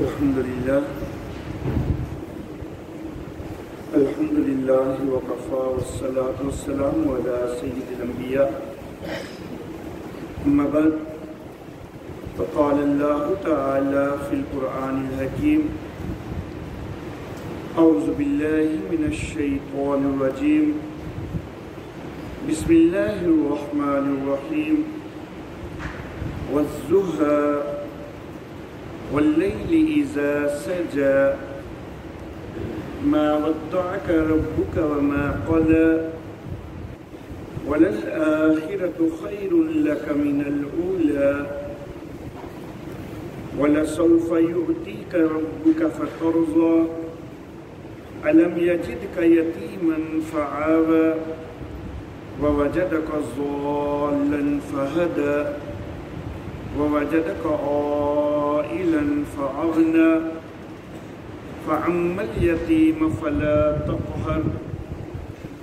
الحمدللہ وقفا والصلاة والسلام علی سید الانبیاء اما بعد فقال اللہ تعالی فی القرآن الحکیم اعوذ باللہ من الشیطان الرجیم بسم اللہ الرحمن الرحیم والضحى والليل إذا سجى ما ودعك ربك وما قلى وللآخرة خير لك من الأولى ولسوف يؤتيك ربك فترضى ألم يجدك يتيما فآوى ووجدك ضالا فهدى ووجدك عائلا فأغنى فأما اليتيم فلا تقهر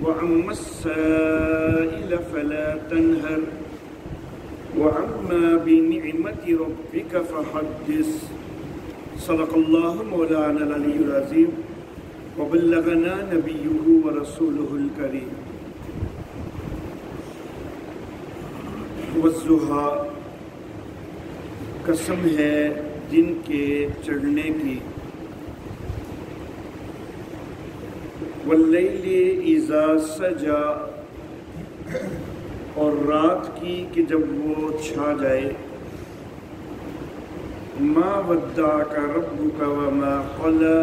وأما السائل فلا تنهر وأما بنعمة ربك فحدث صدق الله مولانا العلي العظيم وبلغنا نبيه ورسوله الكريم والضحى قسم ہے دن کے چڑھنے کی، واللیل اذا سجا اور رات کی کہ جب وہ چھا جائے، ما ودعک ربک وما قلی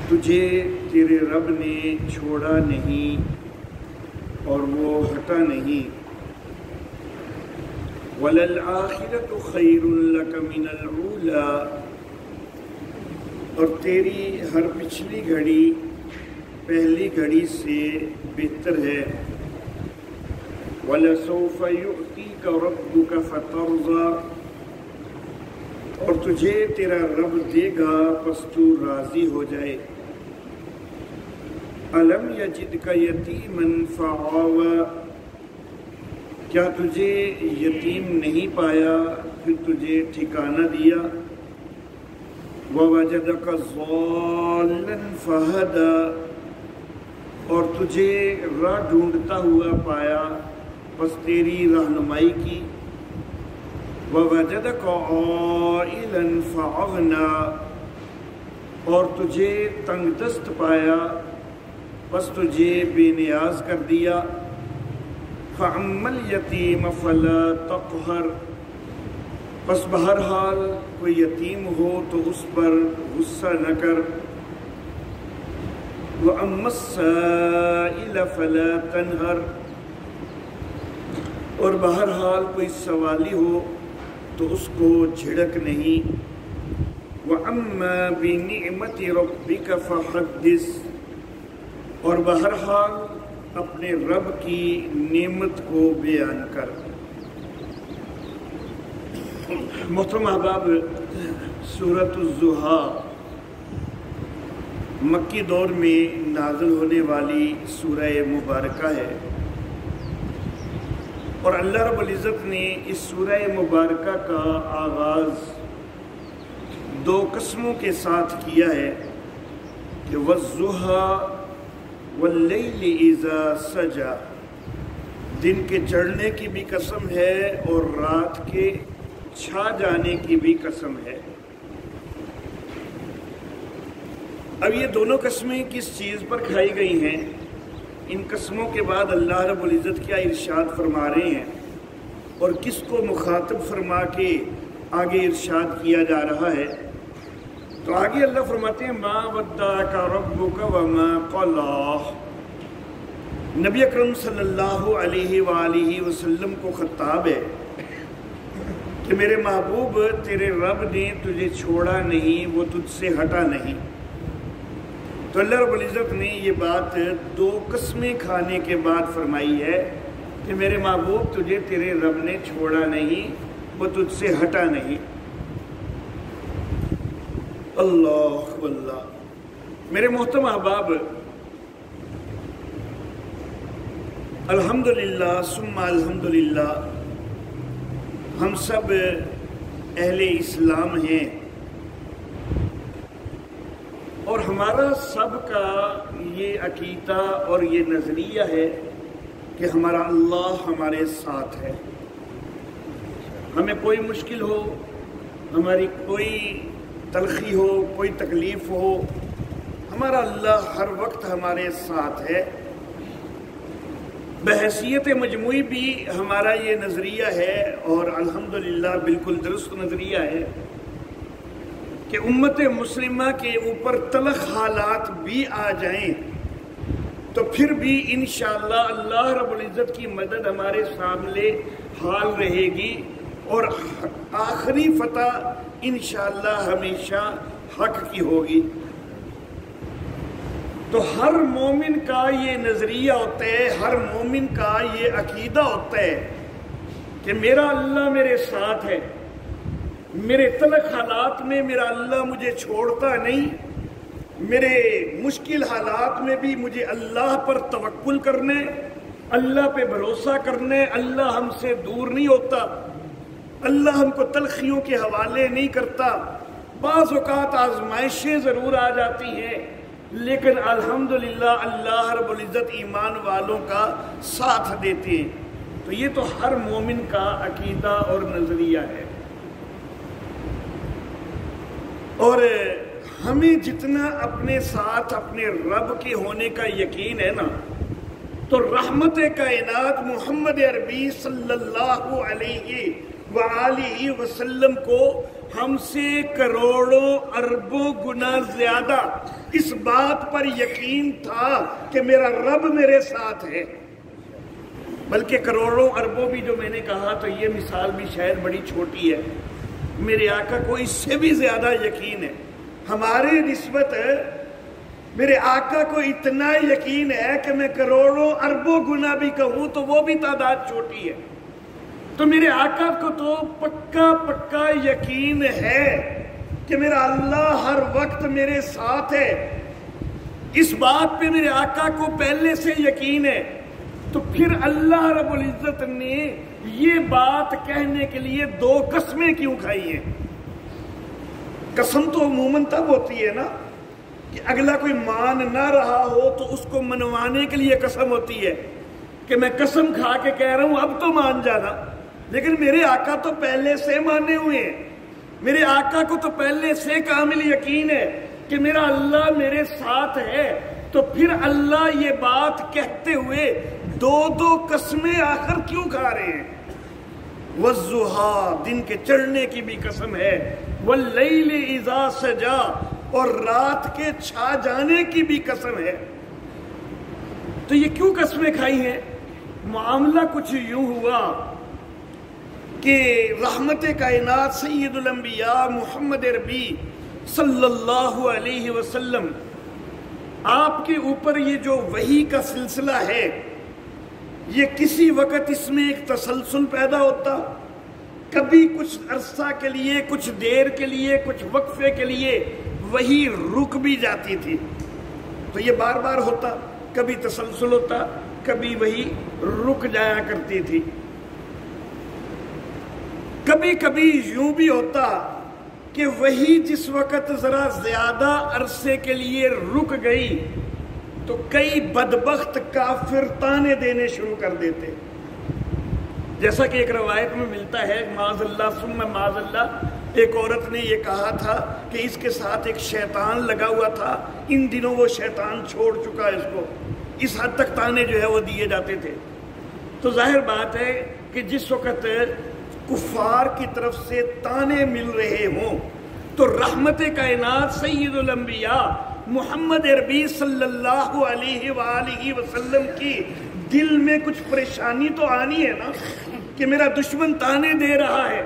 تجھے تیرے رب نے چھوڑا نہیں اور وہ ہٹا نہیں، وَلَلْآخِرَةُ خَيْرٌ لَكَ مِنَ الْأُولَى اور تیری ہر پچھلی گھڑی پہلی گھڑی سے بہتر ہے، وَلَسَوْفَ يُؤْتِيكَ رَبُّكَ فَتَرْضَى اور تجھے تیرا رب دے گا پس تو راضی ہو جائے، أَلَمْ يَجِدْكَ يَتِيمًا فَآوَى کیا تجھے یتیم نہیں پایا پھر تجھے ٹھکانہ دیا، وَوَجَدَكَ ضَالًّا فَهَدَى اور تجھے راہ ڈھونڈتا ہوا پایا پس تیری رہنمائی کی، وَوَجَدَكَ عَائِلًا فَأَغْنَى اور تجھے تنگ دست پایا پس تجھے بے نیاز کر دیا، فَأَمَّا الْيَتِيمَ فَلَا تَقْهَرْ پس بہرحال کوئی یتیم ہو تو اس پر غصہ نہ کر، وَأَمَّا السَّائِلَ فَلَا تَنْهَرْ اور بہرحال کوئی سوالی ہو تو اس کو جھڑک نہیں، وَأَمَّا بِنِعْمَةِ رَبِّكَ فَحَدِّثْ اور بہرحال اپنے رب کی نعمت کو بیان کر۔ محترم احباب، سورۃ الضحیٰ مکی دور میں نازل ہونے والی سورہ مبارکہ ہے، اور اللہ رب العزت نے اس سورہ مبارکہ کا آغاز دو قسموں کے ساتھ کیا ہے کہ والضحیٰ واللیل اذا سجا، دن کے چڑھنے کی بھی قسم ہے اور رات کے چھا جانے کی بھی قسم ہے۔ اب یہ دونوں قسمیں کس چیز پر کھائی گئی ہیں، ان قسموں کے بعد اللہ رب العزت کیا ارشاد فرما رہے ہیں اور کس کو مخاطب فرما کے آگے ارشاد کیا جا رہا ہے، تو آگے اللہ فرماتے ہیں ما ودعک ربک وما قلی، نبی اکرم صلی اللہ علیہ وآلہ وسلم کو خطاب ہے کہ میرے محبوب تیرے رب نے تجھے چھوڑا نہیں، وہ تجھ سے ہٹا نہیں۔ تو اللہ رب العزت نے یہ بات دو قسمیں کھانے کے بعد فرمائی ہے کہ میرے محبوب تجھے تیرے رب نے چھوڑا نہیں، وہ تجھ سے ہٹا نہیں۔ اللہ واللہ میرے محترم احباب، الحمدللہ ثم الحمدللہ ہم سب اہل اسلام ہیں، اور ہمارا سب کا یہ عقیدہ اور یہ نظریہ ہے کہ ہمارا اللہ ہمارے ساتھ ہے. ہمیں کوئی مشکل ہو، ہماری کوئی تلخی ہو، کوئی تکلیف ہو، ہمارا اللہ ہر وقت ہمارے ساتھ ہے. بحیثیت مجموعی بھی ہمارا یہ نظریہ ہے، اور الحمدللہ بالکل درست نظریہ ہے کہ امت مسلمہ کے اوپر تلخ حالات بھی آ جائیں تو پھر بھی انشاءاللہ اللہ رب العزت کی مدد ہمارے سامنے حال رہے گی، اور آخری فتح انشاءاللہ ہمیشہ حق کی ہوگی. تو ہر مومن کا یہ نظریہ ہوتا ہے، ہر مومن کا یہ عقیدہ ہوتا ہے کہ میرا اللہ میرے ساتھ ہے، میرے تلخ حالات میں میرا اللہ مجھے چھوڑتا نہیں، میرے مشکل حالات میں بھی مجھے اللہ پر توکل کرنے، اللہ پہ بھروسہ کرنے. اللہ ہم سے دور نہیں ہوتا، اللہ ہم کو تلخیوں کے حوالے نہیں کرتا. بعض اوقات آزمائشیں ضرور آ جاتی ہیں، لیکن الحمدللہ اللہ رب العزت ایمان والوں کا ساتھ دیتے ہیں. تو یہ تو ہر مومن کا عقیدہ اور نظریہ ہے. اور ہمیں جتنا اپنے ساتھ اپنے رب کے ہونے کا یقین ہے نا، تو رحمت کائنات محمد عربی صلی اللہ علیہ وآلہ وسلم کو ہم سے کروڑوں اربوں گنا زیادہ اس بات پر یقین تھا کہ میرا رب میرے ساتھ ہے. بلکہ کروڑوں اربوں بھی جو میں نے کہا تو یہ مثال بھی شاید بڑی چھوٹی ہے. میرے آقا کو اس سے بھی زیادہ یقین ہے. ہمارے نسبت میرے آقا کو اتنا یقین ہے کہ میں کروڑوں اربوں گنا بھی کہوں تو وہ بھی تعداد چھوٹی ہے. تو میرے آقا کو تو پکا یقین ہے کہ میرا اللہ ہر وقت میرے ساتھ ہے. اس بات پہ میرے آقا کو پہلے سے یقین ہے. تو پھر اللہ رب العزت نے یہ بات کہنے کے لیے 2 قسمیں کیوں کھائی ہیں؟ قسم تو عموماً تب ہوتی ہے نا کہ اگلا کوئی مان نہ رہا ہو تو اس کو منوانے کے لیے قسم ہوتی ہے کہ میں قسم کھا کے کہہ رہا ہوں اب تو مان جانا. لیکن میرے آقا تو پہلے سے مانے ہوئے ہیں. میرے آقا کو تو پہلے سے کامل یقین ہے کہ میرا اللہ میرے ساتھ ہے. تو پھر اللہ یہ بات کہتے ہوئے 2 قسمیں آخر کیوں کھا رہے ہیں؟ وَالضُّحَىٰ دن کے چڑھنے کی بھی قسم ہے، وَاللَّيْلِ إِذَا سَجَا اور رات کے چھا جانے کی بھی قسم ہے. تو یہ کیوں قسمیں کھائی ہیں؟ معاملہ کچھ یوں ہوا کہ رحمت کائنات سید الانبیاء محمد عربی صلی اللہ علیہ وسلم آپ کے اوپر یہ جو وحی کا سلسلہ ہے، یہ کسی وقت اس میں ایک تسلسل پیدا ہوتا، کبھی کچھ عرصہ کے لیے، کچھ دیر کے لیے، کچھ وقفے کے لیے وحی رک بھی جاتی تھی. تو یہ بار بار ہوتا، کبھی تسلسل ہوتا، کبھی وحی رک جایا کرتی تھی. کبھی کبھی یوں بھی ہوتا کہ وہی جس وقت ذرا زیادہ عرصے کے لیے رک گئی تو کئی بدبخت کافر تانے دینے شروع کر دیتے. جیسا کہ ایک روایت میں ملتا ہے، معاذ اللہ ثم معاذ اللہ، ایک عورت نے یہ کہا تھا کہ اس کے ساتھ ایک شیطان لگا ہوا تھا، ان دنوں وہ شیطان چھوڑ چکا اس کو. اس حد تک تانے جو ہے وہ دیے جاتے تھے. تو ظاہر بات ہے کہ جس وقت کفار کی طرف سے تانے مل رہے ہوں تو رحمت کائنات سید الانبیاء محمد عربی صلی اللہ علیہ وآلہ وسلم کی دل میں کچھ پریشانی تو آنی ہے نا کہ میرا دشمن تانے دے رہا ہے.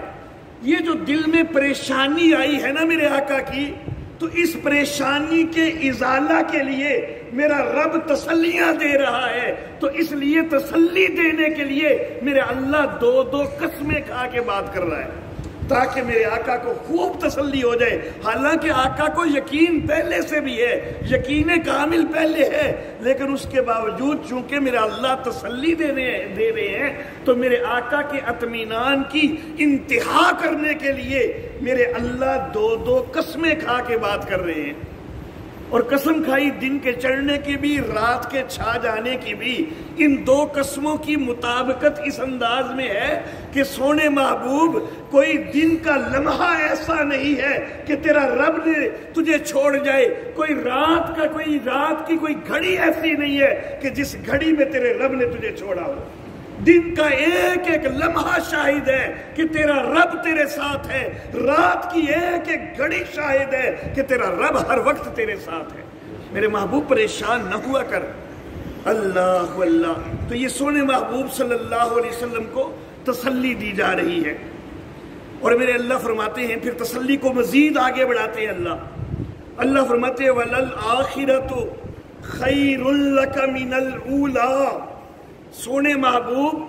یہ جو دل میں پریشانی آئی ہے نا میرے آقا کی، تو اس پریشانی کے ازالہ کے لیے میرا رب تسلیاں دے رہا ہے. تو اس لیے تسلی دینے کے لیے میرے اللہ 2 قسمیں کھا کے بات کر رہا ہے. تاکہ میرے آقا کو خوب تسلی ہو جائے. حالانکہ آقا کو یقین پہلے سے بھی ہے, یقین کامل پہلے ہے, لیکن اس کے باوجود چونکہ میرا اللہ تسلی دے رہے ہیں تو میرے آقا کے اطمینان کی انتہا کرنے کے لیے میرے اللہ دو قسمیں کھا کے بات کر رہے ہیں. اور قسم کھائی دن کے چڑھنے کی بھی, رات کے چھا جانے کی بھی. ان دو قسموں کی مطابقت اس انداز میں ہے کہ سونے محبوب کوئی دن کا لمحہ ایسا نہیں ہے کہ تیرا رب نے تجھے چھوڑ جائے, کوئی رات کی کوئی گھڑی ایسی نہیں ہے کہ جس گھڑی میں تیرے رب نے تجھے چھوڑا ہو. دن کا ایک ایک لمحہ شاہد ہے کہ تیرا رب تیرے ساتھ ہے, رات کی ایک ایک گھڑی شاہد ہے کہ تیرا رب ہر وقت تیرے ساتھ ہے. میرے محبوب پریشان نہ ہوا کر. اللہ اللہ. تو یہ سونے محبوب صلی اللہ علیہ وسلم کو تسلی دی جا رہی ہے. اور میرے اللہ فرماتے ہیں, پھر تسلی کو مزید آگے بڑھاتے ہیں اللہ فرماتے ہیں وَلَلْآخِرَةُ خَيْرٌ لَكَ مِنَ الْأُولَىٰ. سونے محبوب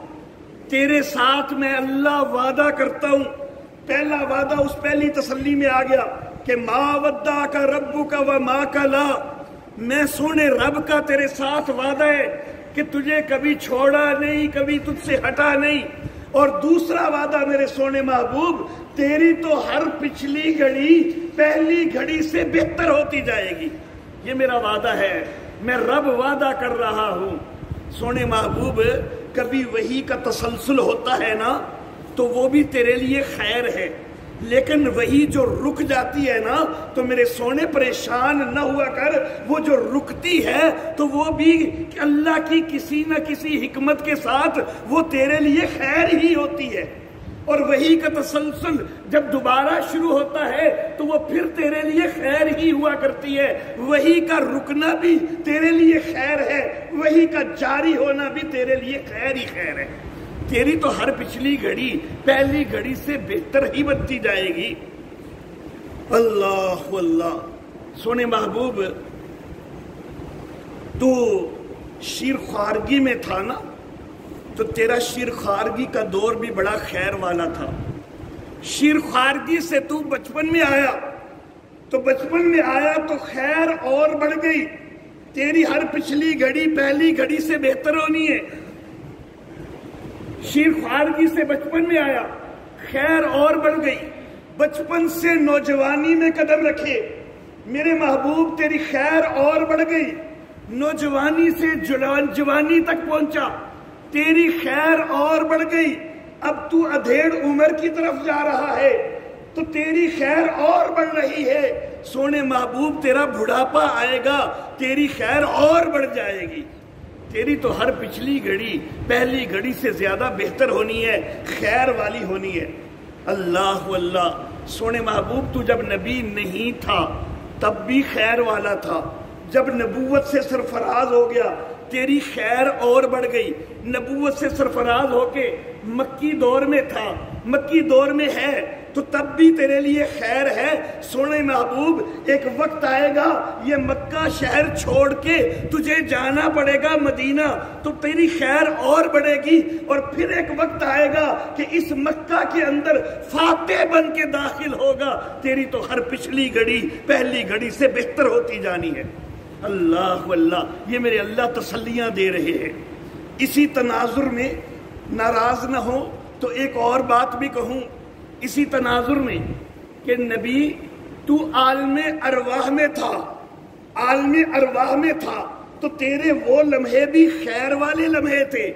تیرے ساتھ میں اللہ وعدہ کرتا ہوں. پہلا وعدہ اس پہلی تسلی میں آ گیا کہ مَا وَدَّعَكَ رَبُّكَ وَمَا قَلَىٰ. میں سونے رب کا تیرے ساتھ وعدہ ہے کہ تجھے کبھی چھوڑا نہیں, کبھی تجھ سے ہٹا نہیں. اور دوسرا وعدہ میرے سونے محبوب, تیری تو ہر پچھلی گھڑی پہلی گھڑی سے بہتر ہوتی جائے گی. یہ میرا وعدہ ہے, میں رب وعدہ کر رہا ہوں. سونے محبوب کبھی وحی کا تسلسل ہوتا ہے نا تو وہ بھی تیرے لیے خیر ہے, لیکن وہی جو رک جاتی ہے نا تو میرے سونے پریشان نہ ہوا کر. وہ جو رکتی ہے تو وہ بھی اللہ کی کسی نہ کسی حکمت کے ساتھ وہ تیرے لیے خیر ہی ہوتی ہے. اور وہی کا تسلسل جب دوبارہ شروع ہوتا ہے تو وہ پھر تیرے لیے خیر ہی ہوا کرتی ہے. وہی کا رکنا بھی تیرے لیے خیر ہے, وہی کا جاری ہونا بھی تیرے لیے خیر ہی خیر ہے. تیری تو ہر پچھلی گھڑی پہلی گھڑی سے بہتر ہی بنتی جائے گی. اللہ اللہ. سونے محبوب تو شیر خوارگی میں تھا نا, تو تیرا شیر خوارگی کا دور بھی بڑا خیر والا تھا. شیر خوارگی سے تو بچپن میں آیا, تو بچپن میں آیا تو خیر اور بڑھ گئی. تیری ہر پچھلی گھڑی پہلی گھڑی سے بہتر ہونی ہے. شیر خوارگی سے بچپن میں آیا, خیر اور بڑھ گئی. بچپن سے نوجوانی میں قدم رکھے میرے محبوب, تیری خیر اور بڑھ گئی. نوجوانی سے جوانی تک پہنچا, تیری خیر اور بڑھ گئی. اب تو ادھیڑ عمر کی طرف جا رہا ہے تو تیری خیر اور بڑھ رہی ہے. سونے محبوب تیرا بڑھاپا آئے گا, تیری خیر اور بڑھ جائے گی. تیری تو ہر پچھلی گھڑی پہلی گھڑی سے زیادہ بہتر ہونی ہے, خیر والی ہونی ہے. اللہ اللہ. سونے محبوب تو جب نبی نہیں تھا تب بھی خیر والا تھا, جب نبوت سے سرفراز ہو گیا تیری خیر اور بڑھ گئی. نبوت سے سرفراز ہو کے مکی دور میں تھا, مکی دور میں ہے تو تب بھی تیرے لیے خیر ہے. سونے محبوب ایک وقت آئے گا یہ مکہ شہر چھوڑ کے تجھے جانا پڑے گا مدینہ, تو تیری خیر اور بڑھے گی. اور پھر ایک وقت آئے گا کہ اس مکہ کے اندر فاتح بن کے داخل ہوگا, تیری تو ہر پچھلی گھڑی پہلی گھڑی سے بہتر ہوتی جانی ہے. اللہ اللہ. یہ میرے اللہ تسلیاں دے رہے ہیں. اسی تناظر میں ناراض نہ ہو تو ایک اور بات بھی کہوں اسی تناظر میں کہ نبی تو عالم ارواح میں تھا, عالم ارواح میں تھا تو تیرے وہ لمحے بھی خیر والے لمحے تھے.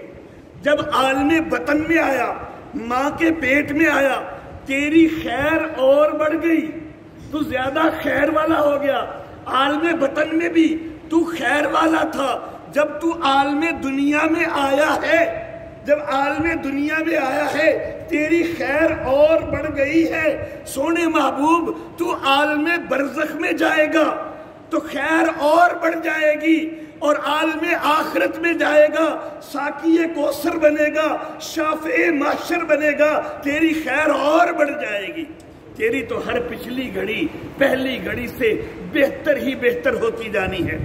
جب عالم بطن میں آیا, ماں کے پیٹ میں آیا, تیری خیر اور بڑھ گئی, تو زیادہ خیر والا ہو گیا. عالم بطن میں بھی تو خیر والا تھا, جب تو عالم دنیا میں آیا ہے, جب عالم دنیا میں آیا ہے تیری خیر اور بڑھ گئی ہے. سونے محبوب تو عالم برزخ میں جائے گا تو خیر اور بڑھ جائے گی, اور عالم آخرت میں جائے گا ساقی کوثر بنے گا, شافع محشر بنے گا, تیری خیر اور بڑھ جائے گی. تیری تو ہر پچھلی گھڑی پہلی گھڑی سے بہتر ہی بہتر ہوتی جانی ہے.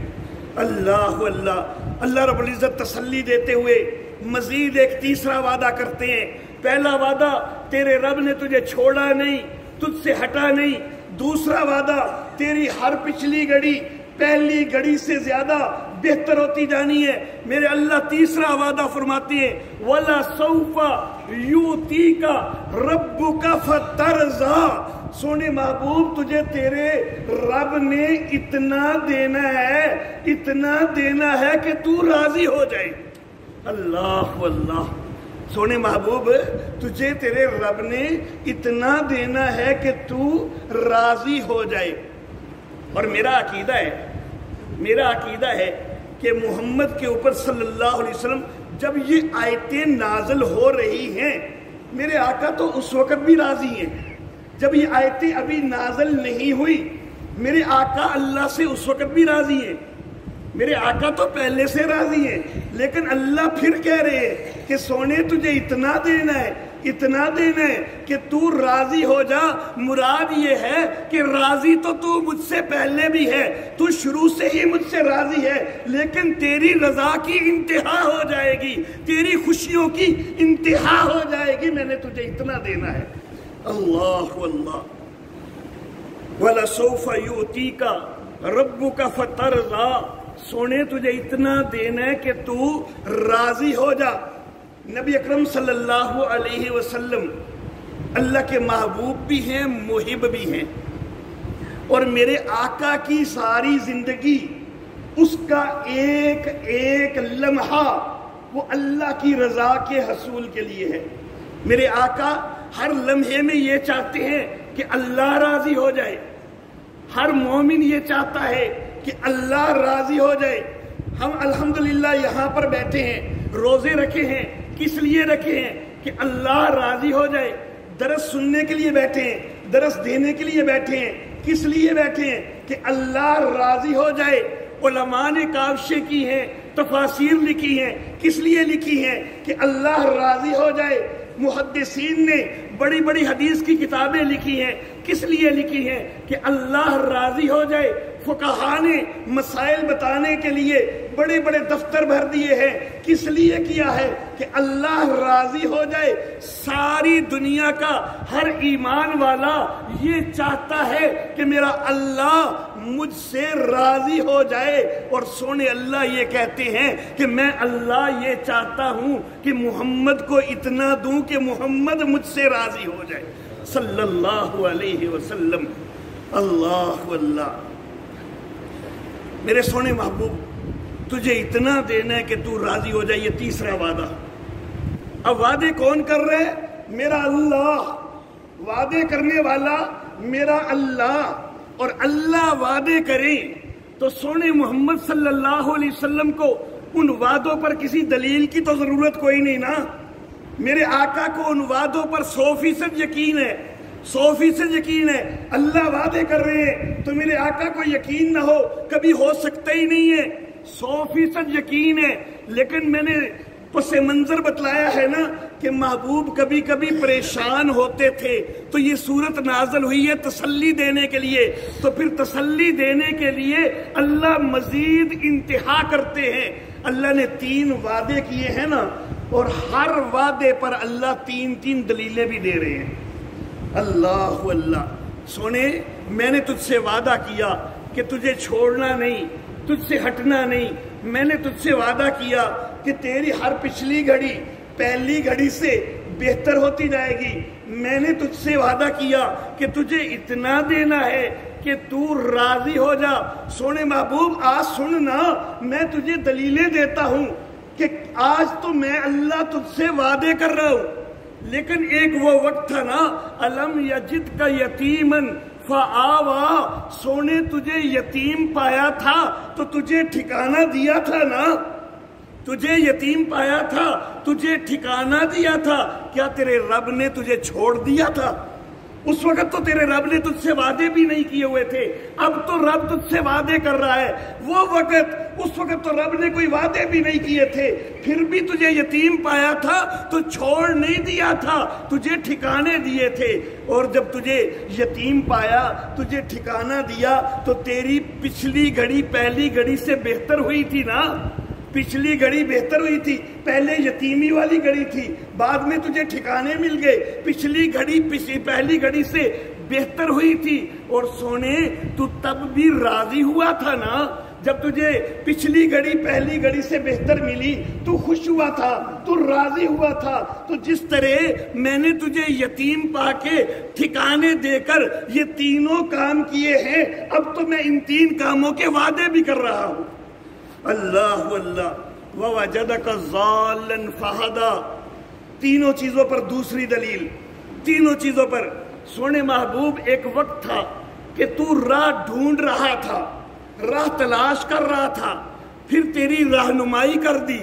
اللہ اللہ. اللہ رب العزت تسلی دیتے ہوئے مزید ایک تیسرا وعدہ کرتے ہیں پہلا وعدہ تیرے رب نے تجھے چھوڑا نہیں، تجھ سے ہٹا نہیں۔ دوسرا وعدہ تیری ہر پچھلی گھڑی پہلی گھڑی سے زیادہ بہتر ہوتی جانی ہے۔ میرے اللہ تیسرا وعدہ فرماتے ہیں وَلَسَوْفَ يُؤْتِيكَ رَبُّكَ فَتَرْضَىٰ، سونے محبوب تجھے تیرے رب نے اتنا دینا ہے کہ تو راضی ہو جائے۔ اللہ واللہ، سونے محبوب تجھے تیرے رب نے اتنا دینا ہے کہ تو راضی ہو جائے۔ اور میرا عقیدہ ہے کہ محمد کے اوپر صلی اللہ علیہ وسلم جب یہ آیتیں نازل ہو رہی ہیں، میرے آقا تو اس وقت بھی راضی ہیں۔ جب یہ آیتیں ابھی نازل نہیں ہوئی، میرے آقا اللہ سے اس وقت بھی راضی ہیں، میرے آقا تو پہلے سے راضی ہیں، لیکن اللہ پھر کہہ رہے ہیں کہ سونے تجھے اتنا دینا ہے کہ تو راضی ہو جا۔ مراد یہ ہے کہ راضی تو مجھ سے پہلے بھی ہے، تو شروع سے ہی مجھ سے راضی ہے، لیکن تیری رضا کی انتہا ہو جائے گی، تیری خوشیوں کی انتہا ہو جائے گی، میں نے تجھے اتنا دینا ہے۔ اللہ واللہ، وَلَسَوْفَ يُؤْتِيكَ رَبُّكَ فَتَرْضَىٰ، سونے تجھے اتنا دینا ہے کہ تو راضی ہو جا۔ نبی اکرم صلی اللہ علیہ وسلم اللہ کے محبوب بھی ہیں، محب بھی ہیں، اور میرے آقا کی ساری زندگی، اس کا ایک ایک لمحہ وہ اللہ کی رضا کے حصول کے لیے ہے۔ میرے آقا ہر لمحے میں یہ چاہتے ہیں کہ اللہ راضی ہو جائے، ہر مومن یہ چاہتا ہے کہ اللہ راضی ہو جائے۔ ہم الحمدللہ یہاں پر بیٹھے ہیں، روزے رکھے ہیں، کس لیے رکھے ہیں؟ کہ اللہ راضی ہو جائے۔ درس سننے کے لیے بیٹھے ہیں، درس دینے کے لیے بیٹھے ہیں، کس لیے بیٹھے ہیں؟ کہ اللہ راضی ہو جائے۔ علماء نے کاوشیں کی ہیں، تفاسیر لکھی ہیں، کس لیے لکھی ہیں؟ کہ اللہ راضی ہو جائے۔ محدثین نے بڑی بڑی حدیث کی کتابیں لکھی ہیں، کس لیے لکھی ہیں؟ کہ اللہ راضی ہو جائے۔ فقہاء نے مسائل بتانے کے لیے بڑے بڑے دفتر بھر دیے ہیں، کس لیے کیا ہے؟ کہ اللہ راضی ہو جائے۔ ساری دنیا کا ہر ایمان والا یہ چاہتا ہے کہ میرا اللہ مجھ سے راضی ہو جائے، اور سونے اللہ یہ کہتے ہیں کہ میں اللہ یہ چاہتا ہوں کہ محمد کو اتنا دوں کہ محمد مجھ سے راضی ہو جائے صلی اللہ علیہ وسلم۔ اللہ واللہ، میرے سونے محبوب تجھے اتنا دینا ہے کہ تو راضی ہو جائے، یہ تیسرا وعدہ۔ اب وعدے کون کر رہے؟ میرا اللہ، وعدے کرنے والا میرا اللہ، اور اللہ وعدے کریں تو سونے محمد صلی اللہ علیہ وسلم کو ان وعدوں پر کسی دلیل کی تو ضرورت کوئی نہیں نا۔ میرے آقا کو ان وعدوں پر 100% یقین ہے، 100% یقین ہے۔ اللہ وعدے کر رہے ہیں تو میرے آقا کو یقین نہ ہو کبھی ہو سکتا ہی نہیں ہے، 100% یقین ہے۔ لیکن میں نے پس منظر بتلایا ہے نا کہ محبوب کبھی کبھی پریشان ہوتے تھے، تو یہ صورت نازل ہوئی ہے تسلی دینے کے لیے۔ تو پھر تسلی دینے کے لیے اللہ مزید انتہا کرتے ہیں۔ اللہ نے 3 وعدے کیے ہیں نا، اور ہر وعدے پر اللہ 3 دلیلیں بھی دے رہے ہیں۔ اللہ اللہ، سونے میں نے تجھ سے وعدہ کیا کہ تجھے چھوڑنا نہیں، تجھ سے ہٹنا نہیں۔ میں نے تجھ سے وعدہ کیا کہ تیری ہر پچھلی گھڑی پہلی گھڑی سے بہتر ہوتی جائے گی۔ میں نے تجھ سے وعدہ کیا کہ تجھے اتنا دینا ہے کہ تو راضی ہو جا۔ سونے محبوب آج سننا، میں تجھے دلیلیں دیتا ہوں کہ آج تو میں اللہ تجھ سے وعدے کر رہا ہوں، لیکن ایک وہ وقت تھا نا، الم یجد کا یتیمن فآوا، سونے تجھے یتیم پایا تھا تو تجھے ٹھکانہ دیا تھا نا، تجھے یتیم پایا تھا، تجھے ٹھکانہ دیا تھا۔ کیا تیرے رب نے تجھے چھوڑ دیا تھا؟ اس وقت تو تیرے رب نے تجھ سے وعدے بھی نہیں کیے ہوئے تھے، اب تو رب تجھ سے وعدے کر رہا ہے۔ وہ وقت، اس وقت تو رب نے کوئی وعدے بھی نہیں کیے تھے، پھر بھی تجھے یتیم پایا تھا تو چھوڑ نہیں دیا تھا، تجھے ٹھکانے دیے تھے۔ اور جب تجھے یتیم پایا، تجھے ٹھکانہ دیا، تو تیری پچھلی گھڑی پہلی گھڑی سے بہتر ہوئی تھی نا۔ پچھلی گھڑی بہتر ہوئی تھی، پہلے یتیمی والی گھڑی تھی، بعد میں تجھے ٹھکانے مل گئے، پچھلی گھڑی پہلی گھڑی سے بہتر ہوئی تھی، اور سونے تو تب بھی راضی ہوا تھا نا؟ جب تجھے پچھلی گھڑی پہلی گھڑی سے بہتر ملی تو خوش ہوا تھا، تو راضی ہوا تھا۔ تو جس طرح میں نے تجھے یتیم پا کے ٹھکانے دے کر یہ تینوں کام کیے ہیں، اب تو میں ان تین کاموں کے وعدے بھی کر رہا ہوں۔ اللہ اللہ ووجدک ضالا فہدا، تینوں چیزوں پر دوسری دلیل، تینوں چیزوں پر۔ سونے محبوب، ایک وقت تھا کہ تو راہ ڈھونڈ رہا تھا، راہ تلاش کر رہا تھا، پھر تیری رہنمائی کر دی۔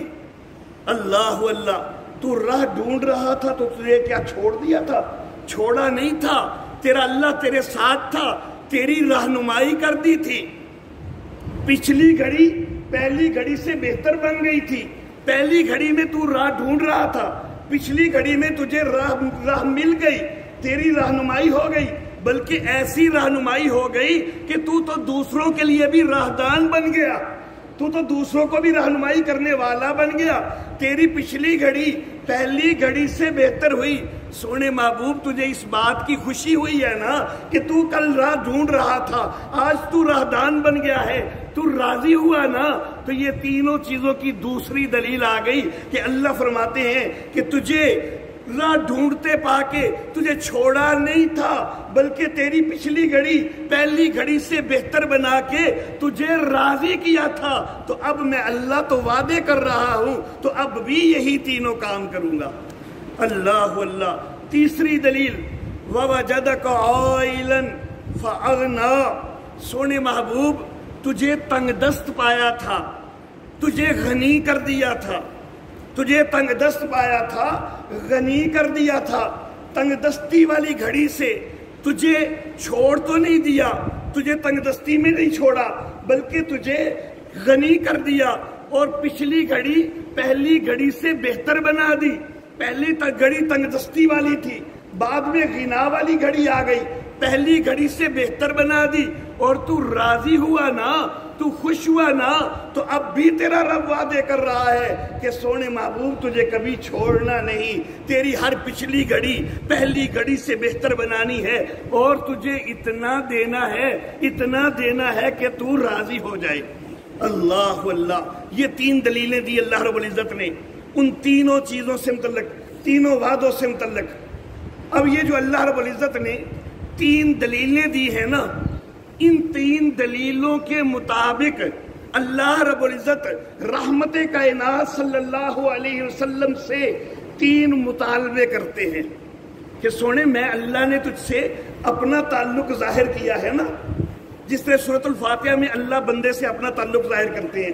اللہ اللہ، تو راہ ڈھونڈ رہا تھا تو تجھے کیا چھوڑ دیا تھا؟ چھوڑا نہیں تھا، تیرا اللہ تیرے ساتھ تھا، تیری رہنمائی کر دی تھی۔ پچھلی گھڑی پہلی گھڑی سے بہتر بن گئی تھی، پہلی گھڑی میں تو راہ ڈھونڈ رہا تھا، پچھلی گھڑی میں تجھے راہ مل گئی، تیری رہنمائی ہو گئی، بلکہ ایسی رہنمائی ہو گئی کہ تو دوسروں کے لیے بھی راہدان بن گیا، تو دوسروں کو بھی رہنمائی کرنے والا بن گیا۔ تیری پچھلی گھڑی پہلی گھڑی سے بہتر ہوئی۔ سونے محبوب، تجھے اس بات کی خوشی ہوئی ہے نا کہ تو کل راہ ڈھونڈ رہا تھا، آج تو راہدان بن گیا ہے، تو راضی ہوا نا؟ تو یہ تینوں چیزوں کی دوسری دلیل آ گئی کہ اللہ فرماتے ہیں کہ تجھے راہ ڈھونڈتے پا کے تجھے چھوڑا نہیں تھا، بلکہ تیری پچھلی گھڑی پہلی گھڑی سے بہتر بنا کے تجھے راضی کیا تھا۔ تو اب میں اللہ تو وعدے کر رہا ہوں، تو اب بھی یہی تینوں کام کروں گا۔ اللہ اللہ، تیسری دلیل وَوَجَدَكَ عَائِلًا فَأَغْنَىٰ، سونے محبوب، تجھے تنگ دست پایا تھا، تجھے غنی کر دیا تھا، تجھے تنگ دست پایا تھا، غنی کر دیا تھا۔ تنگ دستی والی گھڑی سے تجھے چھوڑ تو نہیں دیا، تجھے تنگ دستی میں نہیں چھوڑا، بلکہ تجھے غنی کر دیا، اور پچھلی گھڑی پہلی گھڑی سے بہتر بنا دی۔ پہلی گھڑی تنگ دستی والی تھی، بعد میں غنا والی گھڑی آ گئی، پہلی گھڑی سے بہتر بنا دی، اور تو راضی ہوا نا، تو خوش ہوا نا؟ تو اب بھی تیرا رب وعدے کر رہا ہے کہ سونے محبوب، تجھے کبھی چھوڑنا نہیں، تیری ہر پچھلی گھڑی پہلی گھڑی سے بہتر بنانی ہے، اور تجھے اتنا دینا ہے، اتنا دینا ہے کہ تو راضی ہو جائے۔ اللہ اللہ، یہ تین دلیلیں دی اللہ رب العزت نے ان تینوں چیزوں سے متعلق، تینوں وعدوں سے متعلق۔ اب یہ جو اللہ رب العزت نے تین دلیلیں دی ہیں نا، ان تین دلیلوں کے مطابق اللہ رب العزت رحمت کائنات صلی اللہ علیہ وسلم سے تین مطالبے کرتے ہیں کہ سونے، میں اللہ نے تجھ سے اپنا تعلق ظاہر کیا ہے نا، جس طرح سورۃ الفاتحہ میں اللہ بندے سے اپنا تعلق ظاہر کرتے ہیں۔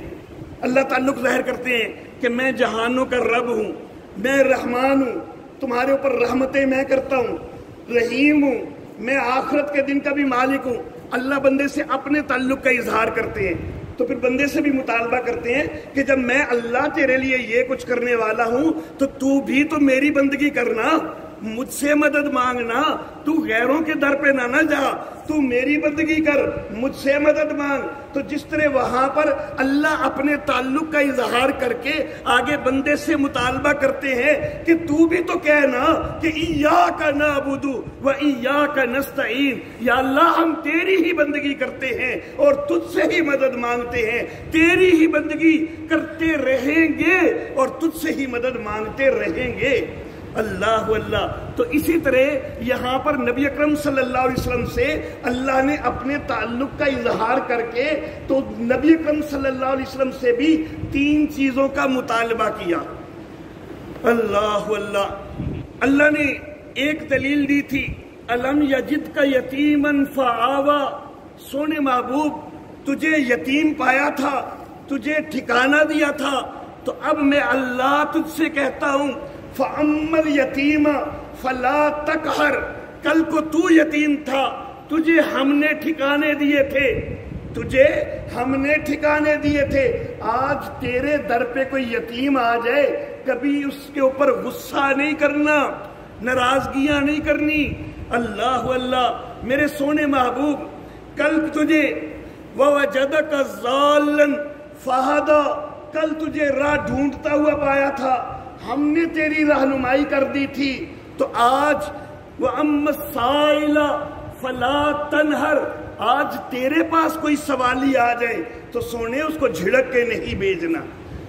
اللہ تعلق ظاہر کرتے ہیں کہ میں جہانوں کا رب ہوں، میں رحمان ہوں، تمہارے اوپر رحمتیں میں کرتا ہوں، رحیم ہوں، میں آخرت کے دن کا بھی مالک ہوں۔ اللہ بندے سے اپنے تعلق کا اظہار کرتے ہیں، تو پھر بندے سے بھی مطالبہ کرتے ہیں کہ جب میں اللہ تیرے لیے یہ کچھ کرنے والا ہوں تو بھی تو میری بندگی کرنا، مجھ سے مدد مانگنا، تو غیروں کے در پہ نہ جا، تو میری بندگی کر، مجھ سے مدد مانگ۔ تو جس طرح وہاں پر اللہ اپنے تعلق کا اظہار کر کے آگے بندے سے مطالبہ کرتے ہیں کہ تو بھی تو کہنا کہ ایاک نعبد و ایاک نستعین، یا اللہ ہم تیری ہی بندگی کرتے ہیں اور تجھ سے ہی مدد مانگتے ہیں، تیری ہی بندگی کرتے رہیں گے اور تجھ سے ہی مدد مانگتے رہیں گے۔ اللہ اللہ، تو اسی طرح یہاں پر نبی اکرم صلی اللہ علیہ وسلم سے اللہ نے اپنے تعلق کا اظہار کر کے تو نبی اکرم صلی اللہ علیہ وسلم سے بھی تین چیزوں کا مطالبہ کیا۔ اللہ اللہ، اللہ نے ایک دلیل دی تھی، الم یجدک یتیما فآویٰ، سونے محبوب، تجھے یتیم پایا تھا، تجھے ٹھکانہ دیا تھا، تو اب میں اللہ تجھ سے کہتا ہوں فَأَمَّا الْيَتِيمَ فَلَا تَقْهَرْ، کل کو تو یتیم تھا، تجھے ہم نے ٹھکانے دیے تھے، تجھے ہم نے ٹھکانے دیے تھے، آج تیرے در پہ کوئی یتیم آ جائے، کبھی اس کے اوپر غصہ نہیں کرنا، ناراضگیاں نہیں کرنی۔ اللہ اللہ، میرے سونے محبوب، کل تجھے وَوَجَدَكَ ضَالًّا فَهَدَىٰ، کل تجھے راہ ڈھونڈتا ہوا پایا تھا، ہم نے تیری رہنمائی کر دی تھی، تو آج وَأَمَّا السَّائِلَ فَلَا تَنْهَرْ، آج تیرے پاس کوئی سوالی آ جائے تو سونے اس کو جھڑک کے نہیں بھیجنا۔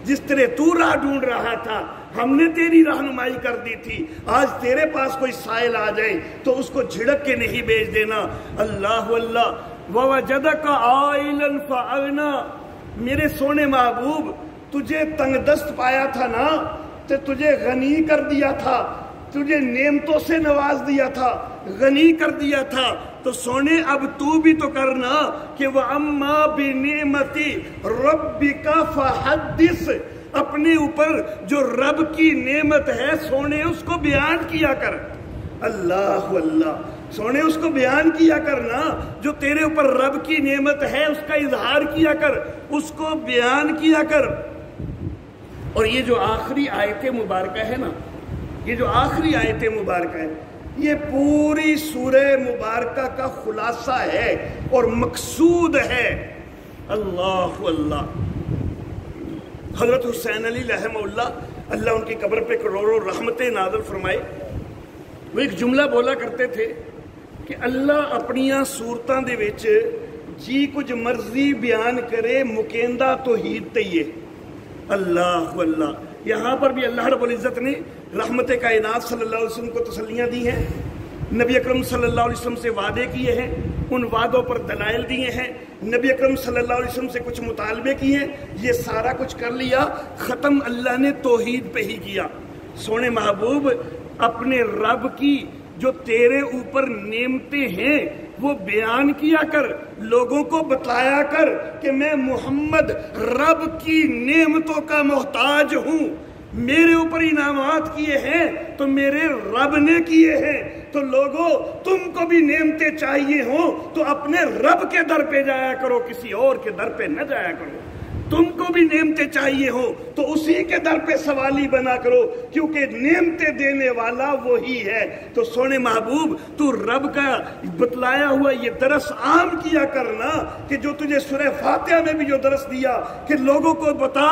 جس طرح تو راہ ڈھونڈ رہا تھا، ہم نے تیری رہنمائی کر دی تھی، آج تیرے پاس کوئی سائل آ جائے تو اس کو جھڑک کے نہیں بھیج دینا۔ اللہ اللہ وَوَجَدَكَ عَائِلًا فَأَغْنَىٰ، میرے سونے محبوب تجھے تنگ دست پایا تھا نا، تو تجھے غنی کر دیا تھا، تجھے نعمتوں سے نواز دیا تھا، غنی کر دیا تھا، تو سونے اب تو بھی تو کرنا کہ وَأَمَّا بِنِعْمَتِ رَبِّكَ فَحَدِّثْ، اپنے اوپر جو رب کی نعمت ہے سونے اس کو بیان کیا کر۔ اللہ اللہ، سونے اس کو بیان کیا کرنا، جو تیرے اوپر رب کی نعمت ہے اس کا اظہار کیا کر، اس کو بیان کیا کر۔ اور یہ جو آخری آیت مبارکہ ہے نا، یہ جو آخری آیت مبارکہ ہے، یہ پوری سورہ مبارکہ کا خلاصہ ہے اور مقصود ہے۔ اللہ اللہ، حضرت حسین علی رحمہ اللہ، اللہ ان کی قبر پہ کروڑوں رحمتیں نازل فرمائے، وہ ایک جملہ بولا کرتے تھے کہ اللہ اپنیاں صورتاں دے وچ جی کچھ مرضی بیان کرے مکیندہ توحید تیے۔ اللہ اللہ، یہاں پر بھی اللہ رب العزت نے رحمت کائنات صلی اللہ علیہ وسلم کو تسلیاں دی ہیں، نبی اکرم صلی اللہ علیہ وسلم سے وعدے کیے ہیں، ان وعدوں پر دلائل دیے ہیں، نبی اکرم صلی اللہ علیہ وسلم سے کچھ مطالبے کیے ہیں، یہ سارا کچھ کر لیا، ختم اللہ نے توحید پہ ہی کیا۔ سونے محبوب اپنے رب کی جو تیرے اوپر نعمتیں ہیں وہ بیان کیا کر، لوگوں کو بتایا کر کہ میں محمد رب کی نعمتوں کا محتاج ہوں، میرے اوپر انعامات کیے ہیں تو میرے رب نے کیے ہیں، تو لوگوں تم کو بھی نعمتیں چاہیے ہوں تو اپنے رب کے در پہ جایا کرو، کسی اور کے در پہ نہ جایا کرو۔ تم کو بھی نعمتیں چاہیے ہوں تو اسی کے در پہ سوالی بنا کرو، کیونکہ نعمتیں دینے والا وہی ہے۔ تو سونے محبوب تو رب کا بتلایا ہوا یہ درس عام کیا کرنا، کہ جو تجھے سورہ فاتحہ میں بھی جو درس دیا کہ لوگوں کو بتا،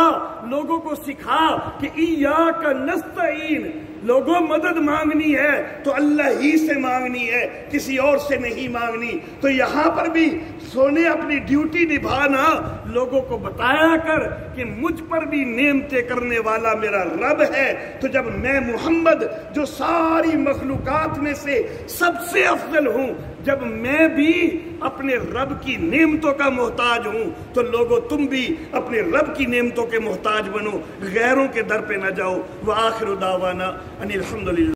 لوگوں کو سکھا کہ ایاک نستعین، لوگوں مدد مانگنی ہے تو اللہ ہی سے مانگنی ہے، کسی اور سے نہیں مانگنی۔ تو یہاں پر بھی سونے اپنی ڈیوٹی نبھانا، لوگوں کو بتایا کر کہ مجھ پر بھی نعمتیں کرنے والا میرا رب ہے۔ تو جب میں محمد جو ساری مخلوقات میں سے سب سے افضل ہوں، جب میں بھی اپنے رب کی نعمتوں کا محتاج ہوں، تو لوگوں تم بھی اپنے رب کی نعمتوں کے محتاج بنو، غیروں کے در پہ نہ جاؤ۔ وآخر دعوانا ان الحمدللہ۔